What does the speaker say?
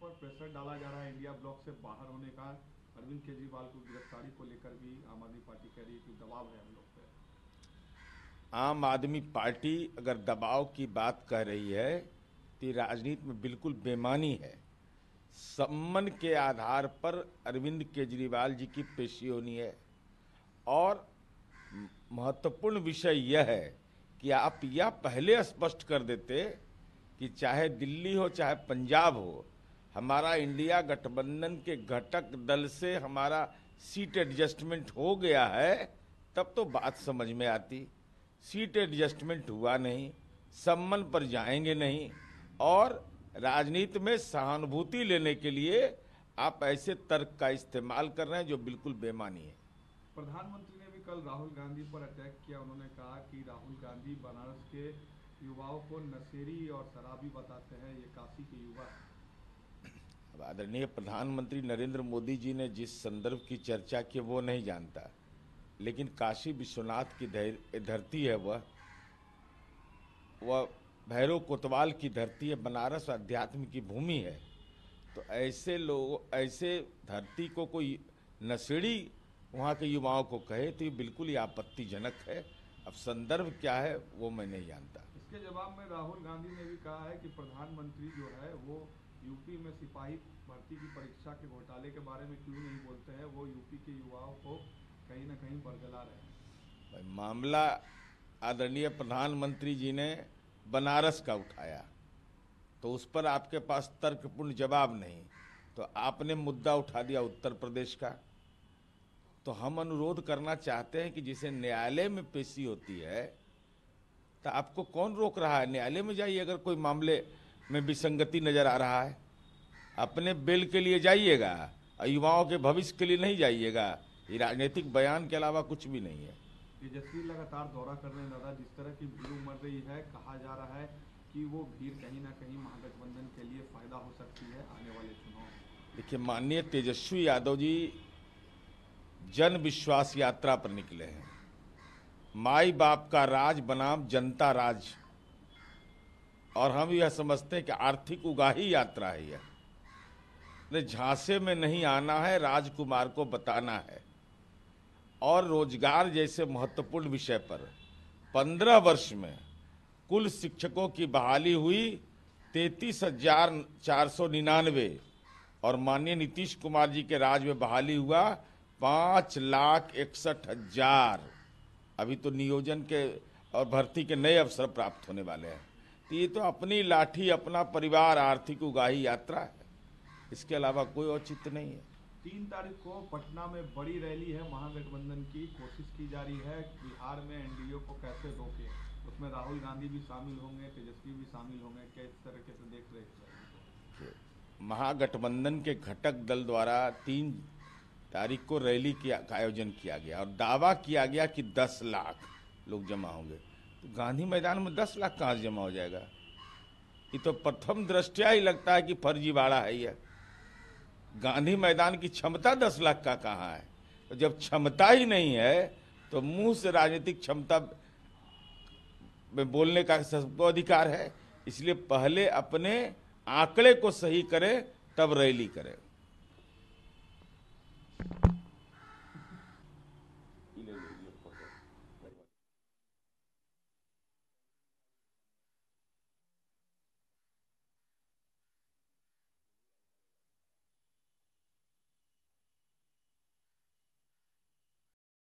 पर प्रेशर डाला जा रहा है इंडिया ब्लॉक से बाहर होने का। अरविंद केजरीवाल को गिरफ्तारी को लेकर भी आम आदमी पार्टी कह रही है कि दबाव है हम लोग पे। आम आदमी पार्टी अगर दबाव की बात कह रही है तो ये राजनीति में बिल्कुल बेईमानी है। सम्मान के आधार पर अरविंद केजरीवाल जी की पेशी होनी है और महत्वपूर्ण विषय यह है कि आप यह पहले स्पष्ट कर देते कि चाहे दिल्ली हो चाहे पंजाब हो, हमारा इंडिया गठबंधन के घटक दल से हमारा सीट एडजस्टमेंट हो गया है, तब तो बात समझ में आती। सीट एडजस्टमेंट हुआ नहीं, सम्मान पर जाएंगे नहीं और राजनीति में सहानुभूति लेने के लिए आप ऐसे तर्क का इस्तेमाल कर रहे हैं जो बिल्कुल बेईमानी है। प्रधानमंत्री ने भी कल राहुल गांधी पर अटैक किया। उन्होंने कहा कि राहुल गांधी बनारस के युवाओं को नशेड़ी और शराबी बताते हैं, ये काशी के युवा हैं। अब आदरणीय प्रधानमंत्री नरेंद्र मोदी जी ने जिस संदर्भ की चर्चा की वो नहीं जानता, लेकिन काशी विश्वनाथ की धरती है, वह भैरव कोतवाल की धरती है, बनारस अध्यात्म की भूमि है। तो ऐसे लोग, ऐसे धरती को कोई नशेड़ी वहाँ के युवाओं को कहे तो ये बिल्कुल ही आपत्तिजनक है। अब संदर्भ क्या है वो मैं नहीं जानता। इसके जवाब में राहुल गांधी ने भी कहा है कि प्रधानमंत्री जो है वो यूपी में सिपाही भर्ती की परीक्षा के घोटाले के बारे में क्यों नहीं बोलते हैं। वो यूपी के युवाओं को कहीं ना कहीं बरगला रहे हैं। मामला आदरणीय प्रधानमंत्री जी ने बनारस का उठाया तो उस पर आपके पास तर्कपूर्ण जवाब नहीं, तो आपने मुद्दा उठा दिया उत्तर प्रदेश का। तो हम अनुरोध करना चाहते हैं कि जिसे न्यायालय में पेशी होती है तो आपको कौन रोक रहा है, न्यायालय में जाइए। अगर कोई मामले में विसंगति नजर आ रहा है, अपने बेल के लिए जाइएगा, युवाओं के भविष्य के लिए नहीं जाइएगा। ये राजनीतिक बयान के अलावा कुछ भी नहीं है। तेजस्वी लगातार दौरा कर रहे हैं दादा, जिस तरह की भीड़ उमड़ रही है, कहा जा रहा है कि वो भीड़ कहीं ना कहीं महागठबंधन के लिए फायदा हो सकती है आने वाले चुनाव में। देखिए, माननीय तेजस्वी यादव जी जन विश्वास यात्रा पर निकले हैं। माई बाप का राज बनाम जनता राज, और हम यह समझते हैं कि आर्थिक उगाही यात्रा है यह। झांसे में नहीं आना है, राजकुमार को बताना है। और रोजगार जैसे महत्वपूर्ण विषय पर 15 वर्ष में कुल शिक्षकों की बहाली हुई 33,499 और माननीय नीतीश कुमार जी के राज में बहाली हुआ 5,61,000। अभी तो नियोजन के और भर्ती के नए अवसर प्राप्त होने वाले हैं। तो ये तो अपनी लाठी अपना परिवार आर्थिक उगाही यात्रा है, इसके अलावा कोई औचित्य नहीं है। 3 तारीख को पटना में बड़ी रैली है महागठबंधन की, कोशिश की जा रही है बिहार में एनडीए को कैसे रोके। उसमें राहुल गांधी भी शामिल होंगे, तेजस्वी भी शामिल होंगे। किस तरीके से देख रहे हैं? महागठबंधन के घटक दल द्वारा 3 तारीख को रैली का आयोजन किया गया और दावा किया गया कि 10 लाख लोग जमा होंगे। तो गांधी मैदान में 10 लाख कहाँ से जमा हो जाएगा? ये तो प्रथम दृष्टया ही लगता है कि फर्जीवाड़ा है यह। गांधी मैदान की क्षमता 10 लाख का कहाँ है? तो जब क्षमता ही नहीं है तो मुंह से राजनीतिक क्षमता में बोलने का सबको अधिकार है। इसलिए पहले अपने आंकड़े को सही करें तब रैली करें।